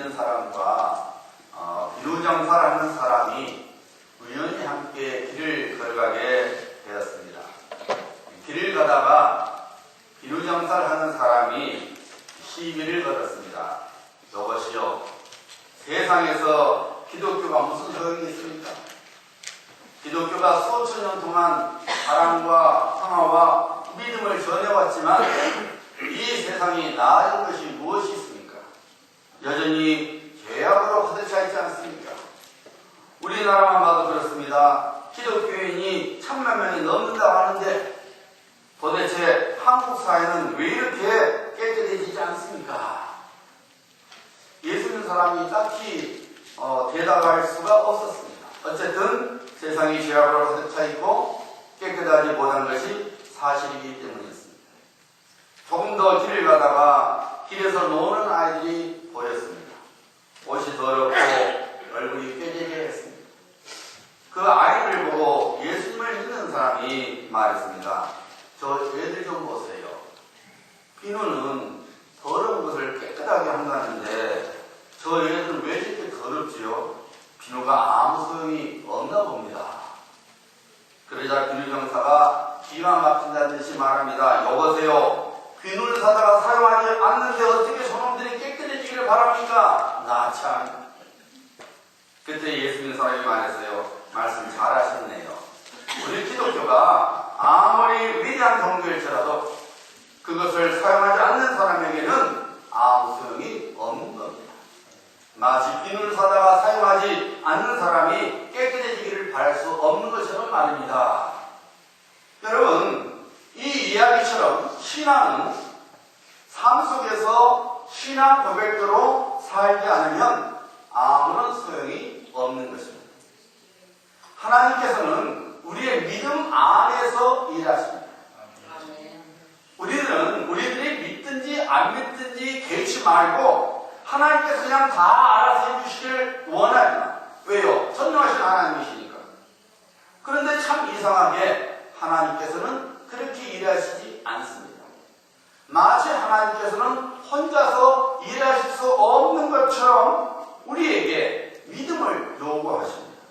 믿는 사람과 비누장사를 하는 사람이 우연히 함께 길을 걸어가게 되었습니다. 길을 가다가 비누장사를 하는 사람이 시비를 걸었습니다. 여보시오, 세상에서 기독교가 무슨 소용이 있습니까? 기독교가 수천 년 동안 사랑과 평화와 믿음을 전해왔지만 이 세상이 나아진 것이 무엇이 있습니까? 여전히 죄악으로 가득 차 있지 않습니까? 우리나라만 봐도 그렇습니다. 기독교인이 1000만 명이 넘는다고 하는데 도대체 한국 사회는 왜 이렇게 깨끗해지지 않습니까? 예수 믿는 사람이 딱히 대답할 수가 없었습니다. 어쨌든 세상이 죄악으로 가득 차 있고 깨끗하지 못한 것이 사실이기 때문이었습니다. 조금 더 길을 가다가 길에서 노는 아이들이 보였습니다. 옷이 더럽고 얼굴이 꾀지게 했습니다. 그 아이를 보고 예수님을 믿는 사람이 말했습니다. 저 애들 좀 보세요. 비누는 더러운 것을 깨끗하게 한다는데 저 애들은 왜 이렇게 더럽지요? 비누가 아무 소용이 없나 봅니다. 그러자 비누장사가 기가 막힌다는 듯이 말합니다. 여보세요, 비누를 사다가 사용하지 않는데 어떻게 저놈들이 깨끗해지기를 바랍니까? 나 참. 그때 예수 믿는 사람이 말했어요. 말씀 잘하셨네요. 우리 기독교가 아무리 위대한 종교일지라도 그것을 사용하지 않는 사람에게는 아무 소용이 없는 겁니다. 마치 비누를 사다가 사용하지 않는 사람이 깨끗해지기를 바랄 수 없는 것처럼 말입니다. 여러분, 이 이야기처럼 신앙은 삶 속에서 신앙 고백대로 살지 않으면 아무런 소용이 없는 것입니다. 하나님께서는 우리의 믿음 안에서 일하십니다. 우리들이 믿든지 안 믿든지 개의치 말고 하나님께서 그냥 다 알아서 해주시길 원합니다. 왜요? 전능하신 하나님이시니까. 그런데 참 이상하게 하나님께서는 그렇게 일하시지 않습니다. 마치 하나님께서는 혼자서 일하실 수 없는 것처럼 우리에게 믿음을 요구하십니다.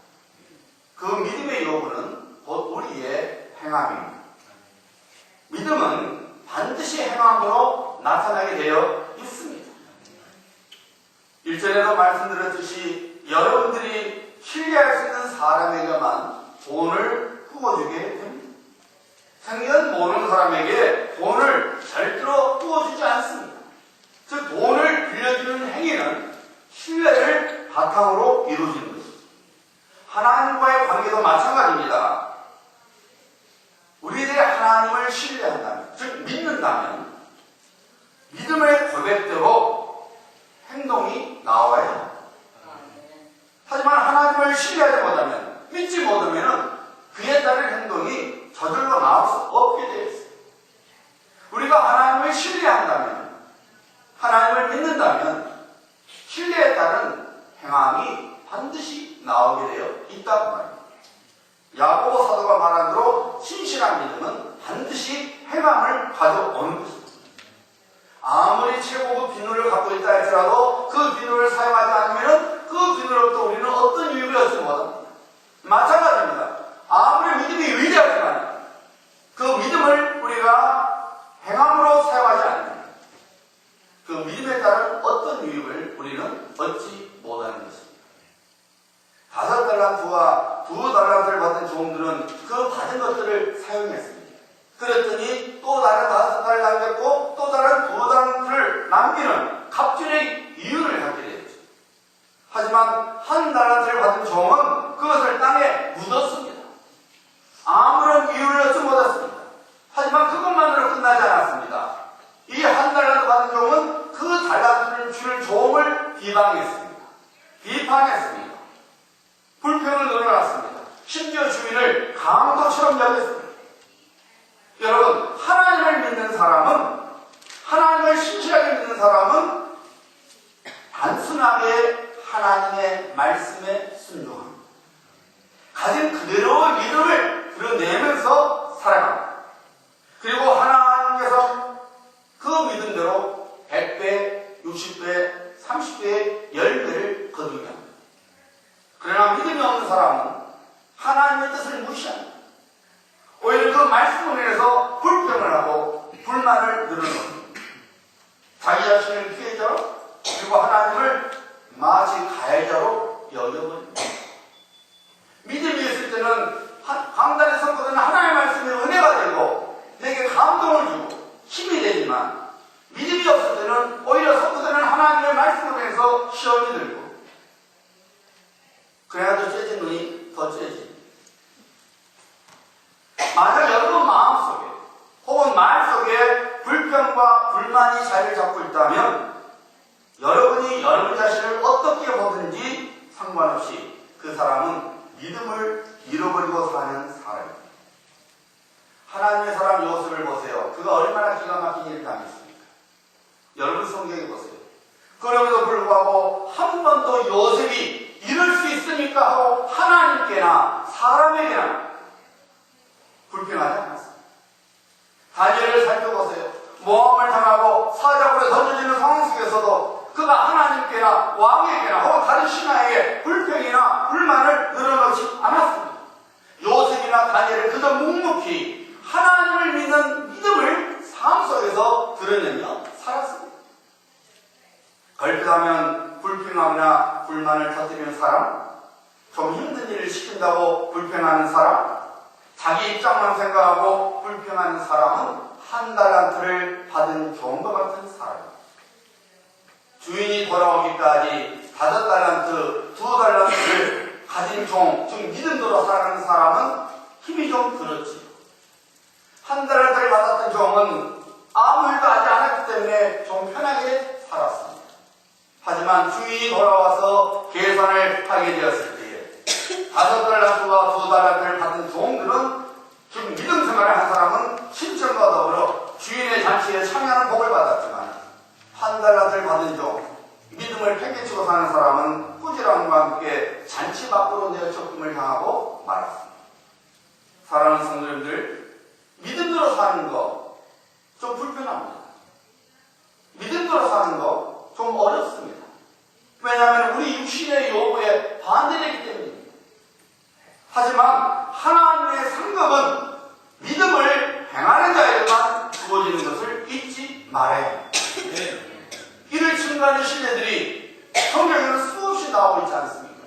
그 믿음의 요구는 곧 우리의 행함입니다. 믿음은 반드시 행함으로 나타나게 되어 있습니다. 1절에도 말씀드렸듯이 여러분들이 신뢰할 수 있는 사람에게만 돈을 부어주게 됩니다. 생전 모르는 사람에게 돈을 절대로 부어주지 않습니다. 즉 돈을 빌려주는 행위는 신뢰를 바탕으로 이루어지는 것입니다. 하나님과의 관계도 마찬가지입니다. 우리들이 하나님을 신뢰한다면, 즉 믿는다면 믿음의 고백대로 행동이 나와야 합니다. 하지만 하나님을 신뢰하지 못하면, 믿지 못하면 그에 따른 행동이 저절로 나올 수 없게 되어 있습니다. 우리가 하나님을 신뢰한다면, 하나님을 믿는다면 신뢰에 따른 행함이 반드시 나오게 되어 있다고 말입니다. 야고보 사도가 말한 대로 신실한 믿음은 반드시 행함을 가져오는 것입니다. 아무리 최고급 비누를 갖고 있다 할지라도 그 비누를 사용하지 않으면 그 비누로부터 우리는 어떤 유익을 얻지 못합니다. 마찬가지입니다. 아무리 믿음이 위대하지만 그 믿음을 우리가 행함으로 사용하지 않으면 그 믿음에 따른 어떤 유익을 우리는 얻지 못하는 것입니다. 5달란트와 2달란트를 받은 종들은 그 받은 것들을 사용했습니다. 그랬더니 또 다른 5달란트를 남겼고 또 다른 2달란트를 남기는 갑질의 이유를 갖게 되었죠. 하지만 1달란트를 받은 종은 그것을 땅에 묻었습니다. 아무런 이유를 얻지 못했습니다. 하지만 그것만으로 끝나지 않았습니다. 이 1달란트 받은 종은 그 달란트를 줄 종을 비방했습니다. 비판했습니다. 불평을 늘어났습니다. 심지어 주인을 강도처럼 여겼습니다. 여러분, 하나님을 믿는 사람은, 하나님을 신실하게 믿는 사람은 단순하게 하나님의 말씀에 순종합니다. 가진 그대로의 믿음을 드러내면서 살아갑니다. 그리고 하나님께서 그 믿음대로 100배, 60배, 30배, 그리고 하나님을 마치 가해자로 여겨버립니다. 믿음이 있을 때는 강단의 선포는 하나님의 말씀이 은혜가 되고 내게 감동을 주고 힘이 되지만 믿음이 없을 때는 오히려 선포되는 하나님의 말씀으로 해서 시험이 들고 그래야도 째진 눈이 더 째지. 만약 여러분 마음속에 혹은 말 속에 불평과 불만이 자리를 잡고 있다면 여러분이 여러분 자신을 어떻게 보든지 상관없이 그 사람은 믿음을 잃어버리고 사는 사람입니다. 하나님의 사람 요셉을 보세요. 그가 얼마나 기가 막힌 일을 당했습니까? 여러분 성경에 보세요. 그럼에도 불구하고 한 번도 요셉이 이럴 수 있습니까 하고 하나님께나 사람에게나 불평하지 않았습니다. 다니엘을 살펴보세요. 모함을 당하고 사자굴에 던져지는 상황 속에서도 그가 하나님께나 왕에게나 혹은 다른 신하에게 불평이나 불만을 늘어놓지 않았습니다. 요셉이나 다니엘은 그저 묵묵히 하나님을 믿는 믿음을 삶 속에서 드러내며 살았습니다. 걸핏하면 불평하거나 불만을 터뜨리는 사람, 좀 힘든 일을 시킨다고 불평하는 사람, 자기 입장만 생각하고 불평하는 사람은 한 달란트를 받은 종과 같은 사람입니다. 주인이 돌아오기까지 5달란트, 2달란트를 가진 종, 즉 믿음대로 살아가는 사람은 힘이 좀 들었지. 1달란트를 받았던 종은 아무 일도 하지 않았기 때문에 좀 편하게 살았습니다. 하지만 주인이 돌아와서 계산을 하게 되었을 때에 5달란트와 2달란트를 받은 종들은 지금 믿음 생활을 한 사람은 신천과 더불어 주인의 잔치에 참여하는 복을 받았지만 1달란트를 받은 종, 믿음을 팽개치고 사는 사람은 꾸지람과 함께 잔치 밖으로 내어 적금을 당하고 말았습니다. 사랑하는 성도님들, 믿음대로 사는 거 좀 불편합니다. 믿음대로 사는 거 좀 어렵습니다. 왜냐하면 우리 육신의 요구에 반대되기 때문입니다. 하지만 하나님의 상급은 믿음을 행하는 자에게만 주어지는 것을 잊지 말아야 합니다. 이를 증거하는 신뢰들이 성경에는 수없이 나오고 있지 않습니까?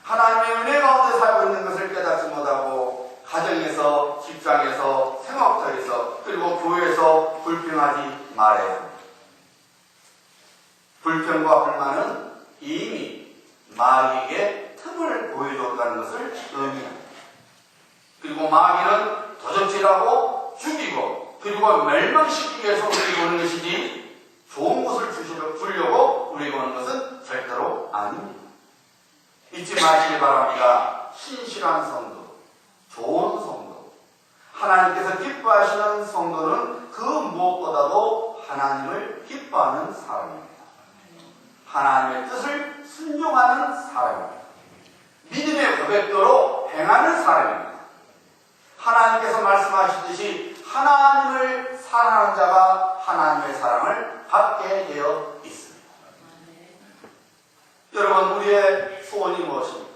하나님의 은혜 가운데 살고 있는 것을 깨닫지 못하고 가정에서, 직장에서, 생업터에서, 그리고 교회에서 불평하지 말아야 합니다. 불평과 불만은 이미 마귀에게 틈을 보여줬다는 것을 의미합니다. 그리고 마귀는 도적질하고 죽이고 그리고 멸망시키기 위해서 우리에게 오는 것이지 좋은 것을 주려고 우리에게 오는 것은 절대로 아닙니다. 잊지 마시기 바랍니다. 신실한 성도, 좋은 성도, 하나님께서 기뻐하시는 성도는 그 무엇보다도 하나님을 기뻐하는 사람입니다. 하나님의 뜻을 순종하는 사람입니다. 믿음의 고백대로 행하는 사람입니다. 하나님께서 말씀하시듯이 하나님을 사랑하는 자가 하나님의 사랑을 받게 되어 있습니다. 여러분, 우리의 소원이 무엇입니까?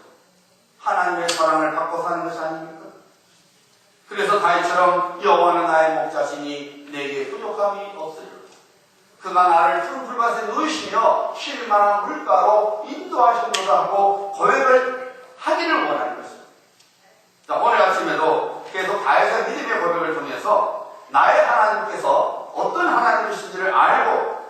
하나님의 사랑을 받고 사는 것이 아닙니까? 그래서 다윗처럼 여호와는 나의 목자시니 내게 부족함이 없으리로다. 그가 나를 푸른 풀밭에 누이시며 쉴 만한 물가로 인도하시노라 하고 고백을 하기를 원하는 것입니다. 자, 오늘 아침에도 계속 다윗의 믿음의 고백을 통해서 나의 하나님께서 어떤 하나님이신지를 알고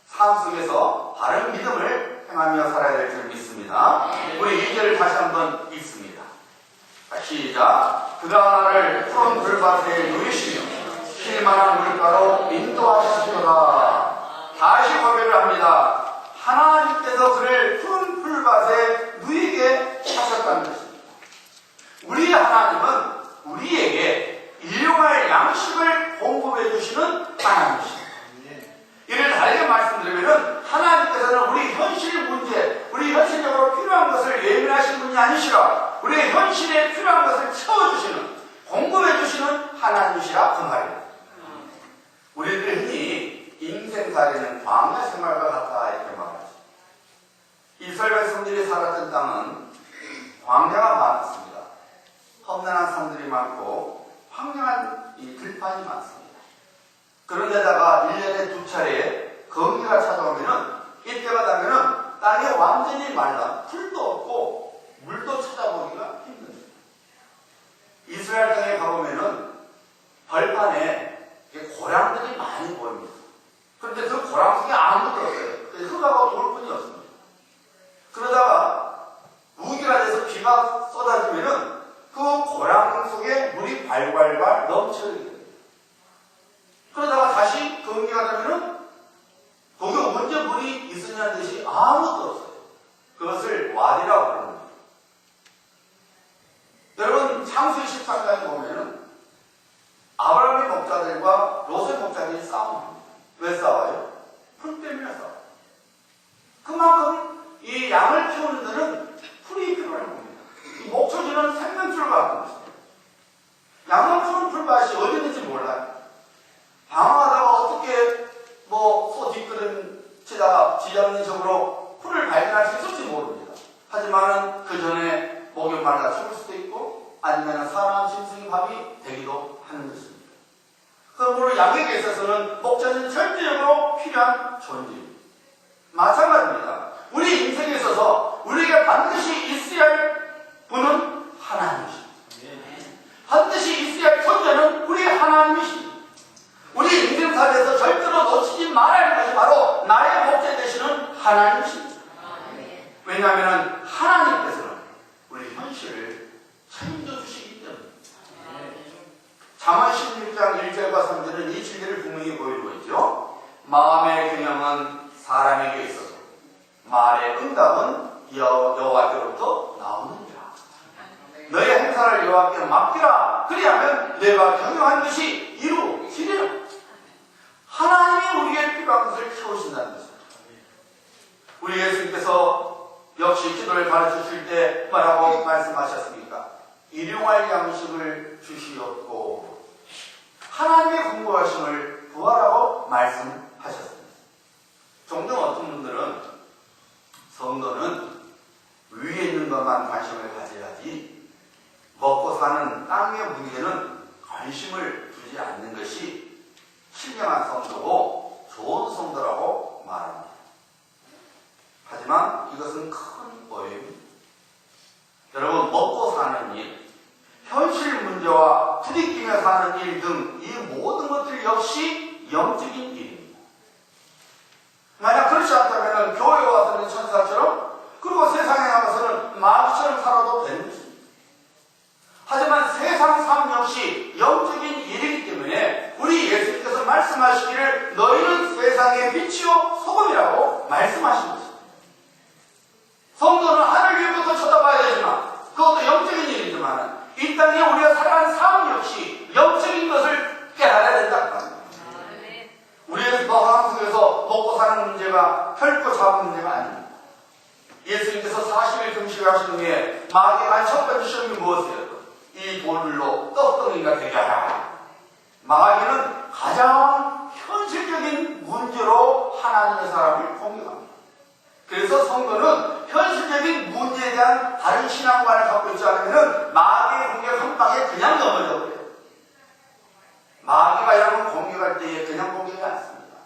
삶 속에서 바른 믿음을 행하며 살아야 될 줄 믿습니다. 우리 2절을 다시 한번 읽습니다. 자, 시작. 그가 나를 푸른 풀밭에 누이시며 쉴 만한 물가로 인도하시노라. 다시 고백을 합니다. 하나님께서 그를 푸른 풀밭에 누이게 하셨다는 것입니다. 우리 하나님은 우리에게 일용할 양식을 공급해 주시는 하나님이십니다. 이를 다르게 말씀드리면 하나님께서는 우리 현실 문제, 우리 현실적으로 필요한 것을 예민하신 분이 아니시라 우리의 현실에 필요한 것을 채워주시는, 공급해 주시는 하나님이시라 그 말입니다. 우리들이 흔히 인생살이는 광야 생활과 같다 이렇게 말하죠. 이스라엘 백성들이 살았던 땅은 광야가 많았습니다. 험난한 산들이 많고 황량한 이 들판이 많습니다. 그런데다가 1년에 2차례 건기가 찾아오면 완전히 말라 풀도 없고 물도 찾아보기가 힘든 이스라엘 땅에 가보면은 벌판에 고랑들이 많이 보입니다. 그런데 그 고랑 속에 아무것도 없어요. 흙하고 돌 뿐이었습니다. 그러다가 우기가 돼서 비가 쏟아지면은 그 고랑 속에 물이 발발발 넘쳐요. 그러다가 다시 건기가 되면은 거기 언제 물이 있으냐는 듯이 아무것도 없어요. 그것을 와디라고 부릅니다. 여러분 창세기 13장에 보면은 아브라함의 목자들과 롯의 목자들이 싸웁니다. 왜 싸워요? 풀 때문에 싸워요. 그만큼 이 양을 키우는 데는 풀이 필요한 겁니다. 이 목초지는 생명줄을 갖고 있어요. 양을 키우는 풀밭이 어디 있는지 몰라요. 방황하다가 어떻게 소 뒷걸음치다가 지정적으로 풀을 발견할 수 있을지 모릅니다. 하지만은 그 전에 목욕 말라 죽을 수도 있고 아니면 사람 짐승의 밥이 되기도 하는 것입니다. 그러므로 양에게 있어서는 목자는 절대적으로 필요한 존재입니다. 마찬가지입니다. 우리 인생에 있어서 우리에게 반드시 있어야 할 분은 하나님이십니다. 반드시 있어야 할 존재는 우리 하나님이십니다. 우리 인생 삶에서 절대로 놓치지 말아야 할 것이 바로 나의 목자 되시는 하나님이십니다. 왜냐하면 하나님께서는 우리 현실을 책임져 주시기 때문입니다. 잠언 16장 1절과 3절은 이 진리를 분명히 보여주고 있죠. 마음의 균형은 사람에게 있어서 말의 응답은 여호와께로부터 나오느니라. 너의 행사를 여호와께 맡기라. 그리하면 내가 경영한 것이 이루어지리라. 하나님이 우리에게 필요한 것을 채우신다는 것입니다. 우리 예수님께서 역시 기도를 가르치실 때 뭐라고 말씀하셨습니까? 일용할 양식을 주시옵고 하나님의 공부하심을 구하라고 말씀하셨습니다. 종종 어떤 분들은 성도는 위에 있는 것만 관심을 가져야지 먹고 사는 땅의 문제는 관심을 두지 않는 것이 신령한 성도고 좋은 성도라고 말합니다. 하지만 이것은 큰 오해입니다. 여러분 먹고 사는 일, 현실 문제와 부딪히며 사는 일 등 이 모든 것들 역시 영적인 일입니다. 만약 그렇지 않다면 교회에 와서는 천사처럼 그리고 세상에 나가서는 마귀처럼 살아도 되는 것입니다. 하지만 세상 삶 역시 영적인 일이기 때문에 우리 예수님께서 말씀하시기를 너희는 세상의 빛이요 소금이라고 말씀하신 것입니다. 성도는 하늘 위부터 쳐다봐야 되지만 그것도 영적인 일이지만 이 땅에 우리가 살아가는 삶 역시 영적인 것을 깨달아야 된다는 겁니다. 우리의 마음 속에서 먹고 사는 문제가 결코 작은 문제가 아닙니다. 예수님께서 40일 금식을 하신 후에 마귀가 한 첫 번째 시험이 무엇이에요? 이 돌로 떡덩이가 되게 하라. 마귀는 가장 현실적인 문제로 하나님의 사람을 공격합니다. 그래서 성도는 현실적인 문제에 대한 다른 신앙관을 갖고 있지 않으면 마귀의 공격 한 방에 그냥 넘어져 버려요. 마귀가 여러분 공격할 때에 그냥 공격이 않습니다.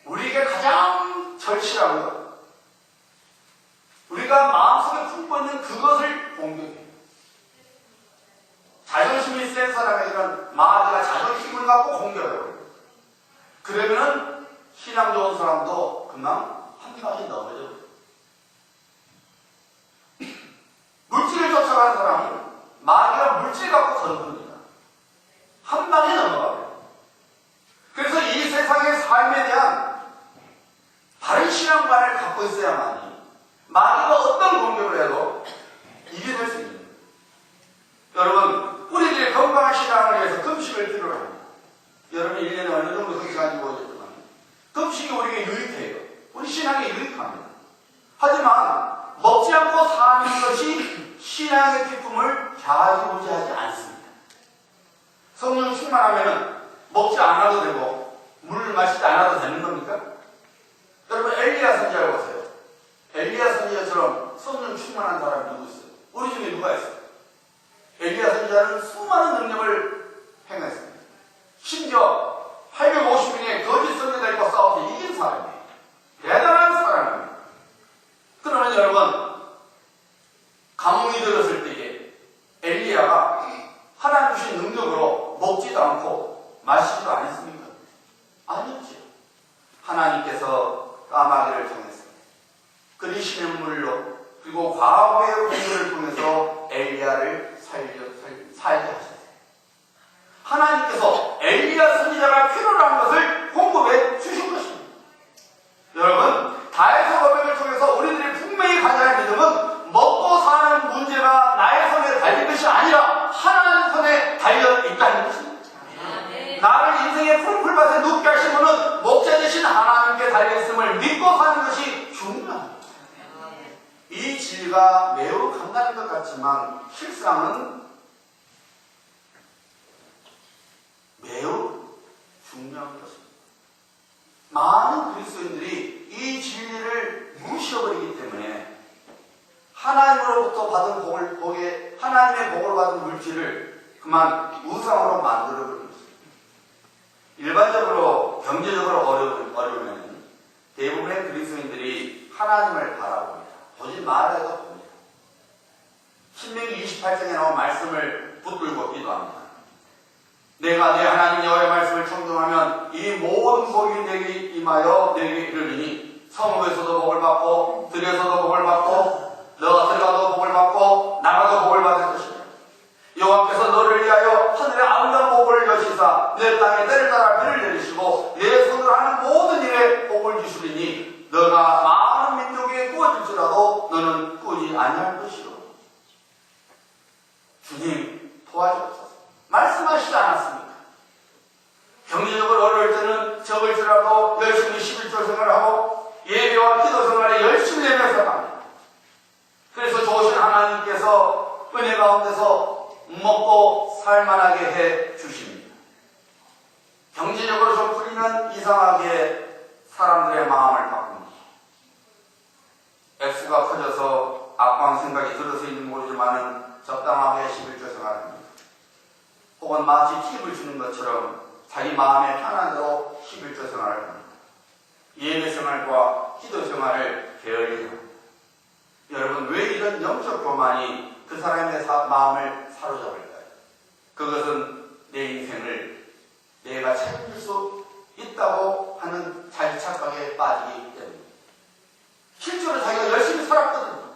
우리에게 가장 절실한 것, 우리가 마음속에 품고 있는 그것을 공격해요. 자존심이 센 사람에게는 마귀가 자존심을 갖고 공격해요. 그러면은 신앙 좋은 사람도 금방 한 방에 넘어져. 물질을 쫓아가는 사람은 마귀가 물질 갖고 거듭니다. 한 방에 넘어가요. 그래서 이 세상의 삶에 대한 바른 신앙관을 갖고 있어야만이 마귀가 어떤 공격을 해도 이겨낼 수 있는. 여러분, 우리들의 건강한 신앙을 위해서 금식을 필요로 합니다. 여러분 1년에 어느 정도 금식하는지 모르겠지만 금식이 우리에게 유익해요. 우리 신앙에 유익합니다. 하지만 먹지 않고 사는 것이 신앙의 기쁨을 좌지우지하지 않습니다. 성령 충만하면 먹지 않아도 되고 물을 마시지 않아도 되는 겁니까? 여러분 엘리야 선지자를 보세요. 엘리야 선지자처럼 성령 충만한 사람이 누구 있어요? 우리 중에 누가 있어요? 엘리야 선지자는 수많은 능력을 행했습니다. 심지어 850명의 거짓 선지자들과 싸워서 이긴 사람이에요. 대단한 사람입니다. 그러나 들이시는 물로 그리고 과거의 공부를 통해서 엘리야를 살게 하셨어요. 하나님께서 엘리야 선지자가 필요로 한 것을 공급해 주신 것입니다. 여러분, 다윗의 고백을 통해서 우리들이 분명히 가져야 할 믿음은 먹고 사는 문제가 나의 손에 달린 것이 아니라 하나님 손에 달려 있다는 것입니다. 나를 인생의 푸른 풀밭에 눕게 하신 분은 목자 되신 하나님께 달려있음을 믿고 사는 것이 중요합니다. 이 진리가 매우 간단한 것 같지만 실상은 매우 중요한 것입니다. 많은 그리스도인들이 이 진리를 무시해버리기 때문에 하나님으로부터 받은 하나님의 복을 받은 물질을 그만 우상으로 만들어버립니다. 일반적으로 경제적으로 어려우면 대부분의 그리스도인들이 하나님을 바라봅니다. 보지 말아도 봅니다. 신명기 28장에 나온 말씀을 붙들고 기도합니다. 내가 내 하나님 여호와의 말씀을 청종하면 이 모든 복이 내게 임하여 내게 이르리니 성읍에서도 복을 받고 들에서도 복을 받고 너가 들어가도 복을 받고 나가도 복을 받을 것이다. 여호와께서 너를 위하여 하늘의 아름다운 복을 여시사 내 땅에 때를 따라 비를 내리시고 내 손으로 하는 모든 일에 복을 주시리니 너가 많은 민족에게 구워질지라도 너는 꾸지 아니할 것이요. 주님 도와주옵소서. 말씀하시지 않았습니까? 경제적으로 어려울 때는 적을지라도 열심히 11조 생활하고 예배와 기도 생활에 열심히 내면서 갑니다. 그래서 좋으신 하나님께서 은혜 가운데서 먹고 살만하게 해 주십니다. 경제적으로 좀 풀리면 이상하게 사람들의 마음을 바꿉니다. 액수가 커져서 악방 생각이 들어서인지 모르지만은 적당하게 11조 생활합니다. 혹은 마치 팁을 주는 것처럼 자기 마음의 편안대로 11조 생활을 합니다. 예배 생활과 기도 생활을 게을리 합니다. 여러분, 왜 이런 영적 교만이 그 사람의 마음을 사로잡을까요? 그것은 내 인생을 내가 책임질 수 있다고 하는 자기 착각에 빠지기 때문입니다. 실제로 자기가 열심히 살았거든요.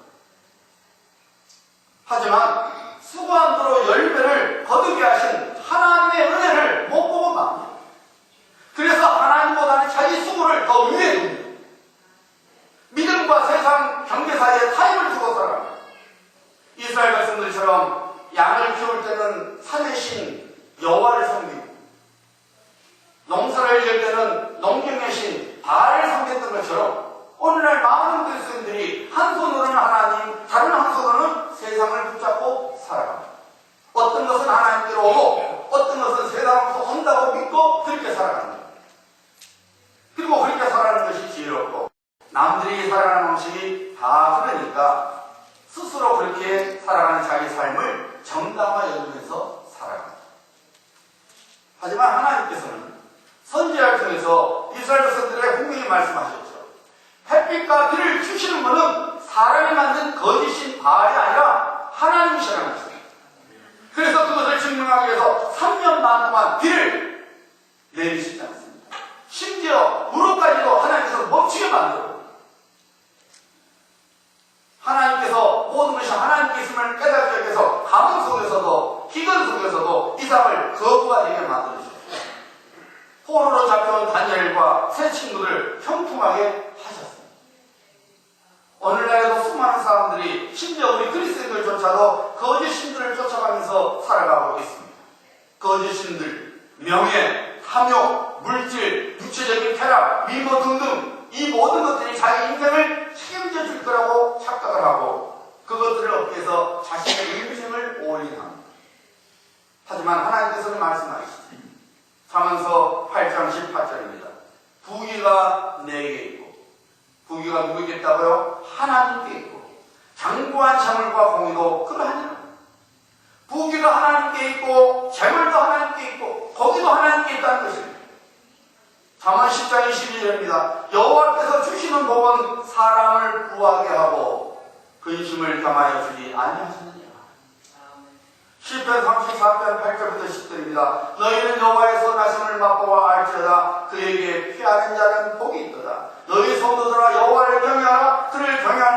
하지만 수고함으로 열매를 거두게 하신 하나님의 은혜를 못 보고 맙니다. 그래서 하나님보다는 자기 수고를 더 위에 둡니다. 믿음과 세상 경계 사이에 타임을 두고 살아갑니다. 이스라엘 백성들처럼 양을 키울 때는 산의 신 여호와를 섬기고 농사를 지을 때는 농경의 신 바알을 섬겼던 것처럼 오늘날 많은 그리스도인들이 한 손으로는 하나님, 다른 한 손으로는 세상을 붙잡고 살아갑니다. 어떤 것은 하나님께로 오고 어떤 것은 세상으로서 온다고 믿고 그렇게 살아갑니다. 그리고 그렇게 살아가는 것이 지혜롭고 남들이 살아가는 방식이 다 그러니까 스스로 그렇게 살아가는 자기 삶을 정당화 여기면서 살아갑니다. 하지만 하나님께서는 선지자를 통해서 이스라엘 백성들에게 분명히 말씀하셨죠. 햇빛과 비를 주시는 분은 사람이 만든 거짓인 바알이 아니라 하나님이시라는 것입니다. 그래서 그것을 증명하기 위해서 3년 반 동안 비를 내리시지 않습니다. 심지어 무릎까지도 하나님께서 멈추게 만들고 하나님께서 모든 것이 하나님께 있음을 깨닫기 위해서 가뭄 속에서도 기근 속에서도 이삭을 거부가 되게 만들으셨어요. 포로로 잡혀온 다니엘과 세 친구를 형통하게 하셨습니다. 오늘날에도 수많은 사람들이 심지어 우리 그리스도인들조차도 거짓 신들을 쫓아가면서 살아가고 있습니다. 거짓 신들, 명예, 탐욕, 물질, 육체적인 쾌락, 미모 등등 이 모든 것들이 자기 인생을 책임져 줄 거라고 착각을 하고 그것들을 얻기 위해서 자신의 인생을 올인합니다. 하지만 하나님께서는 말씀하시죠. 사문서 8장 18절입니다. 부귀가 내게 있고 부귀가 누구에게 있다고요? 하나님께 있고 장구한 재물과 공의도 그러하니라. 부귀가 하나님께 있고 재물도 하나님께 있고 거기도 하나님께 있다는 것입니다. 잠언 10장 22절입니다. 여호와께서 주시는 복은 사람을 구하게 하고 근심을 겸하여 주지 아니하시느니라. 시편 34편 8절부터 10절입니다. 너희는 여호와의 선하심을 맛보아 알지어다. 그에게 피하는 자는 복이 있도다. 너희 성도들아 여호와를 경외하라. 그를 경외하라.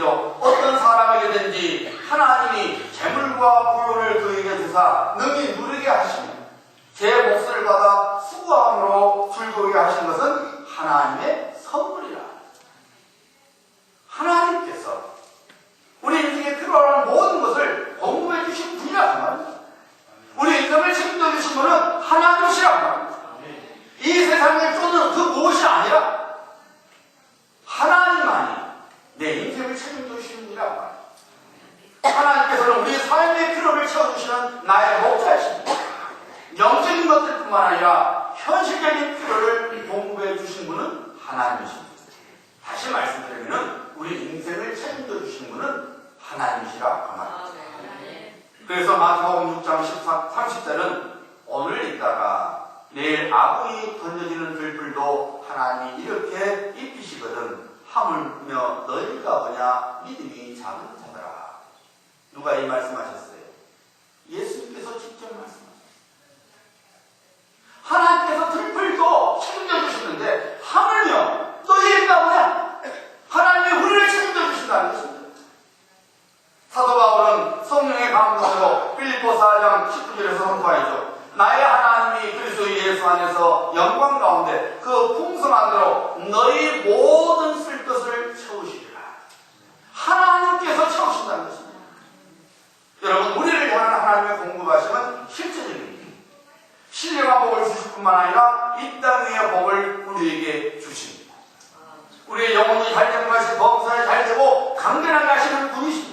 그죠? 어떤 사람에게든지 하나님이 재물과 부요를 그에게 주사 능히 누리게 하시며 제 몫을 받아 수고함으로 즐거우게 하신 것은 하나님의 선물이라. 하나님께서 우리 인생에 필요한 모든 것을 공급해 주신 분이란 말입니다. 우리 인생을 책임져 주신 분은 하나님이시란 말입니다. 이 세상에 쫓는 그 무엇이 아니라 하나님만이 내 인생을 책임져 주시는 분이란 말입니다. 하나님께서는 우리 삶의 필요를 채워주시는 나의 목자이십니다. 영적인 것들뿐만 아니라 현실적인 필요를 공급해 주신 분은 하나님이십니다. 다시 말씀드리면 우리 인생을 책임져 주시는 분은 하나님이시라 그 말입니다. 그래서 마태복음 6장 30절은 오늘 있다가 내일 아궁이 던져지는 들불도 하나님이 이렇게 입히시거든 하물며 너희가 뭐냐 믿음이 작은 자들아. 누가 이 말씀하셨어요? 예수님께서 직접 말씀하셨어요. 하나님께서 들불도 책임져 주시는데 하물며 너희가 뭐냐 하나님이 우리를 책임져 주신다는 것입니다. 사도 바울은 성령의 감동으로 빌립보 4장 19절에서 선포하죠. 나의 하나님이 그리스도 예수 안에서 영광 가운데 그 풍성한 대로 너희 모든 쓸 것을 채우시리라. 하나님께서 채우신다는 것입니다. 여러분 우리를 향한 하나님의 공급하심은 실제적입니다. 신령한 복을 주실 뿐만 아니라 이 땅 위의 복을 우리에게 주십니다. 우리의 영혼이 잘 되는 것이 범사에 잘 되고 강건하게 하시는 분이십니다.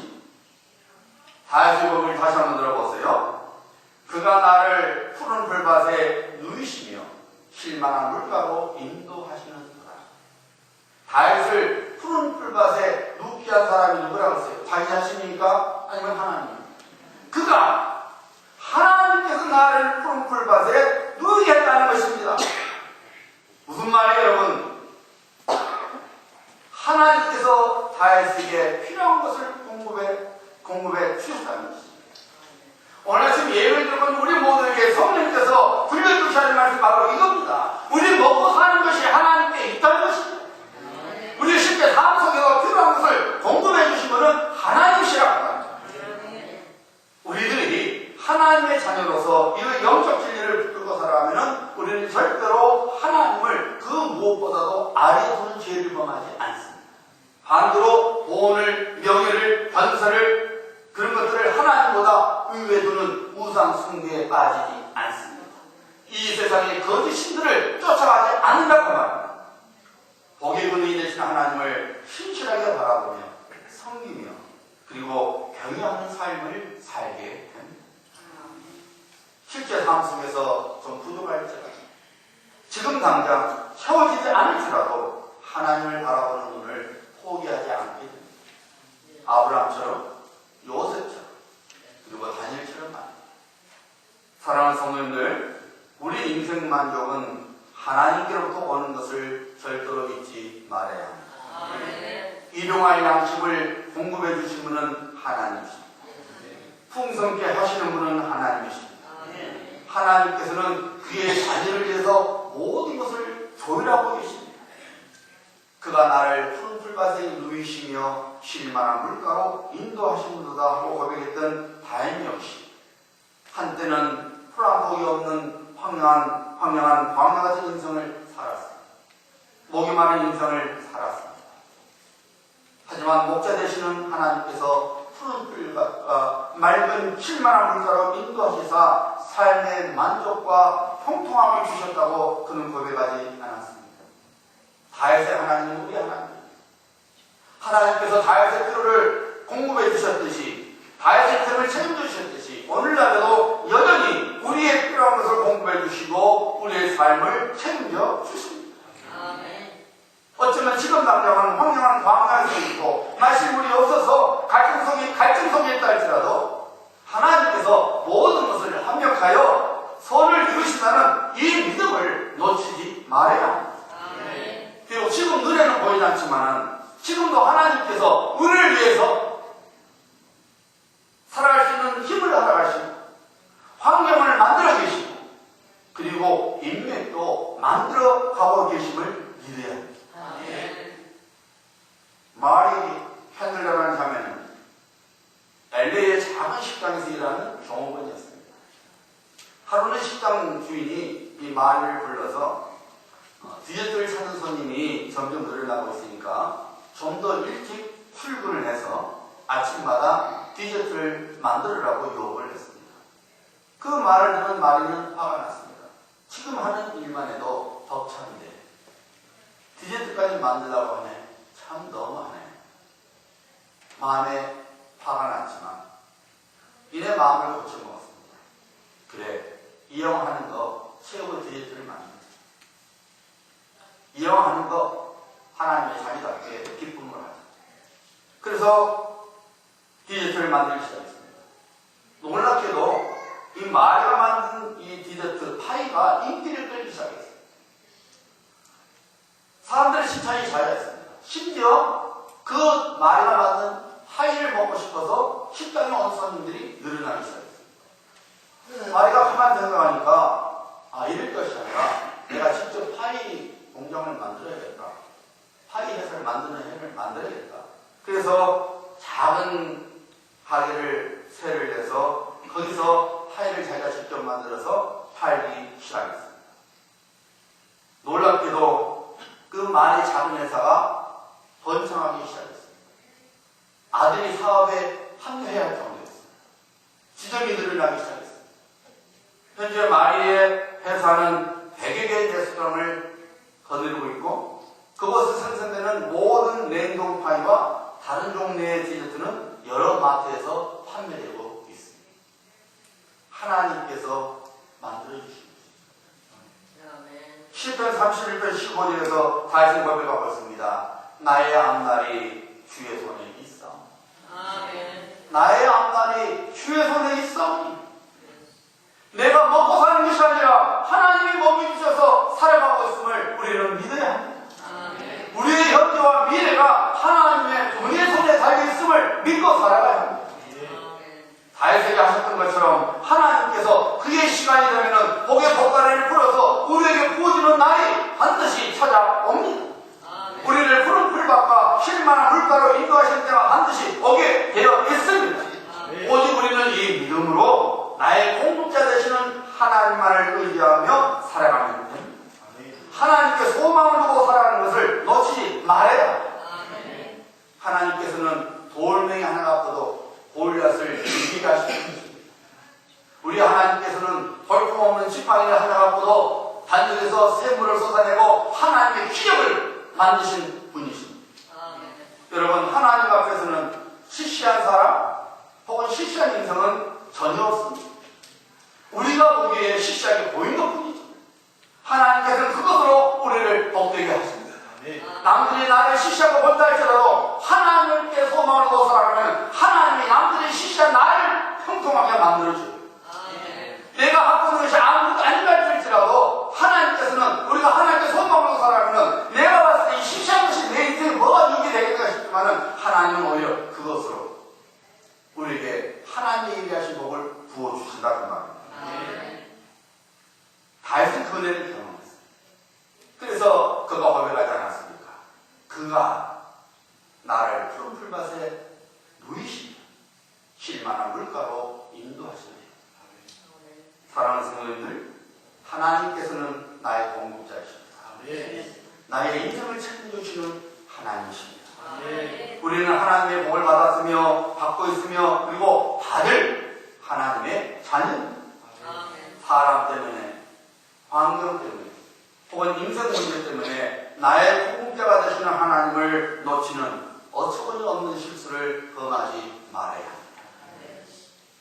다윗의 복을 다시 한번 들어보세요. 그가 나를 푸른 풀밭에 누이시며 실만한 물가로 인도하시는 도다. 다윗을 푸른 풀밭에 누게 한 사람이 누구라고 했어요? 자기 자신입니까? 아니면 하나님? 그가 하나님께서 나를 푸른 풀밭에 누게 했다는 것입니다. 무슨 말이에요 여러분? 하나님께서 다윗에게 필요한 것을 공급해 주셨다는 것입니다. 오늘 아침 예배를 들으면 우리 모두에게 성령께서 들려주셔야 할 말씀 바로 이겁니다. 우리 먹고 사는 것이 하나님께 있다는 것입니다. 우리 쉽게 삶 속에서 필요한 것을 공급해 주신 분은 하나님이시라고 합니다. 우리들이 하나님의 자녀로서 이 영적 진리를 붙들고 살아가면 우리는 절대로 하나님을 그 무엇보다도 아래에 두는 죄를 범하지 않습니다. 반대로 돈을, 명예를, 권세를 그런 것들을 하나님보다 위에 두는 우상 숭배에 빠지지 않습니다. 이 세상의 거짓 신들을 쫓아가지 않는다고 말합니다. 복의 근원이 되신 하나님을 신실하게 바라보며 섬기며 그리고 경외하는 삶을 살게 됩니다. 실제 삶 속에서 좀 부족할지라도 지금 당장 채워지지 않을지라도 하나님을 바라보는 눈을 포기하지 않게 됩니다. 아브라함처럼 요셉처럼 그리고 다니엘처럼 말입니다. 사랑하는 성도님들, 우리 인생 만족은 하나님께로부터 오는 것을 절대로 잊지 말아야 합니다. 일용할 양식을 공급해 주신 분은 하나님이십니다. 풍성케 하시는 분은 하나님이십니다. 하나님께서는 그의 자녀를 위해서 모든 것을 조율하고 계십니다. 그가 나를 푸른 풀밭에 누이시며 쉴만한 물가로 인도하시는도다 하고 고백했던 다윗 역시 한때는 풀한 복이 없는 황량한 광야 같은 인생을 살았습니다. 목이 마른 인생을 살았습니다. 하지만 목자 되시는 하나님께서 푸른 풀밭과 맑은 쉴만한 물가로 인도하시사 삶의 만족과 통통함을 주셨다고 그는 고백하지 않았습니다. 다윗의 하나님은 우리 하나님. 하나님께서 다윗의 필요를 공급해 주셨듯이 다윗의 필요를 책임져 주셨듯이 오늘날에도 여전히 우리의 필요한 것을 공급해 주시고 우리의 삶을 책임져 주십니다. 어쩌면 지금 당장은 황량한 광야에서 있고 말씀물이 없어서 갈증 속에 있다 할지라도 하나님께서 모든 것을 합력하여 선을 이루신다는 이 믿음을 놓치지 말아야 합니다. 그리고 지금 눈에는 보이지 않지만 지금도 하나님께서 우리를 위해서 살아갈 수 있는 힘을 허락하시고 환경을 만들어 계시고 그리고 인맥도 만들어 가고 계심을 믿어야 합니다. 말이 주인이 이 마리를 불러서 디저트를 찾는 손님이 점점 늘어나고 있으니까 좀 더 일찍 출근을 해서 아침마다 디저트를 만들으라고 요구를 했습니다. 그 말을 들은 마리는 화가 났습니다. 지금 하는 일만 해도 벅찬데 디저트까지 만들라고 하네. 참 너무하네. 마음에 화가 났지만 이내 마음을 고쳐먹었습니다. 그래, 이용하는 거 최고 디저트를 만든다. 이용하는 거 하나님의 자기답게 기쁨으로 하자. 그래서 디저트를 만들기 시작했습니다. 놀랍게도 이 마리가 만든 이 디저트 파이가 인기를 끌기 시작했습니다. 사람들의 칭찬이 자자했습니다. 심지어 그 마리가 만든 파이를 먹고 싶어서 식당에 온 손님들이 늘어나기 시작했습니다. 마리가 가만히 생각하니까 이럴 것이 아니라 내가 직접 파이 공장을 만들어야겠다. 파이 회사를 만드는 회를 만들어야겠다. 그래서 작은 가게를 세를 내서 거기서 파이를 자기가 직접 만들어서 팔기 시작했습니다. 놀랍게도 그 마리 작은 회사가 번창하기 시작했습니다. 아들이 사업에 합류해야 할 정도였습니다. 지점이 늘어나기 시작했습니다. 현재 마리의 회사는 100여 개의 레스토랑을 거느리고 있고 그곳에 생산되는 모든 냉동 파이와 다른 종류의 디저트는 여러 마트에서 판매되고 있습니다. 하나님께서 만들어주신 것입니다. 시편 31편 15절에서 다윗은 고백하고 있습니다. 나의 앞날이 주의 손에 있어. 나의 앞날이 주의 손에 있어. 내가 먹고 사는 것이 아니라 하나님이 먹이 주셔서 살아가고 있음을 우리는 믿어야 합니다. 우리의 현재와 미래가 하나님의 종의 손에 달려 있음을 믿고 살아가야 합니다. 다윗에게 하셨던 것처럼 하나님께서 그의 시간이 되면 복의 봇가래를 풀어서 우리에게 부어주는 날이 반드시 찾아옵니다. 우리를 푸른 풀밭과 쉴만한 물가로 인도하시는 때가 반드시 오게 되어 있습니다. 오직 우리는 이 믿음으로 나의 공급자 되시는 하나님만을 의지하며 살아가는 겁니다. 하나님께 소망을 두고 살아가는 것을 놓치지 말아야 합니다. 하나님께서는 돌멩이 하나 갖고도 골리앗을 이기게 하시는 것입니다. 우리 하나님께서는 볼품없는 지팡이 하나 갖고도 단전에서 샘물을 쏟아내고 하나님의 기적을 만드신 분이십니다. 여러분, 하나님 앞에서는 시시한 사람 혹은 시시한 인생은 전혀 없습니다. 우리가 보기에 시시하게 보이는 것뿐이죠. 하나님께서는 그것으로 우리를 복되게 하십니다. 남들이 나를 시시하게 본다 할지라도 하나님께 소망을 두고 살아가면 하나님이 남들이 시시한 나를 형통하게 만들어줘요. 내가 갖고 있는 것이 아무것도 아니다 할지라도 하나님께서는 우리가 하나님께 소망을 두고 살아가면 내가 봤을 때 이 시시한 것이 내 인생에 뭐가 이익이 되겠다 싶지만은 하나님은 오히려 그것으로 우리에게 하나님의 예비하신 복을 부어주신다는 말입니다. 다윗은 그 은혜를 경험했어요. 그래서 그가 고백하지 않았습니까? 그가 나를 푸른 풀밭에 누이시며 쉴만한 물가로 인도하시네. 사랑하는 성도님들, 하나님께서는 나의 공급자이십니다. 나의 인생을 책임져주시는 하나님이십니다. 우리는 하나님의 복을 받았으며 받고 있으며 그리고 다들 하나님의 자녀입니다. 사람 때문에, 환경 때문에, 혹은 인생 문제 때문에 나의 공급자가 되시는 하나님을 놓치는 어처구니 없는 실수를 범하지 말아야 합니다.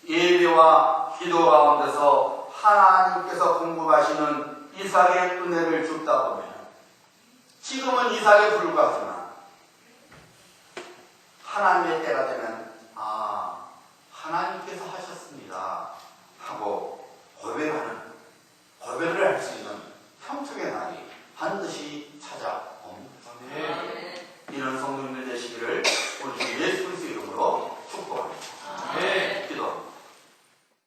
예배와 기도 가운데서 하나님께서 공급하시는 이삭의 은혜를 줍다 보면 지금은 이삭에 불과하지만 하나님의 때가 되면 하나님께서 하셨습니다 하고 고백을 할 수 있는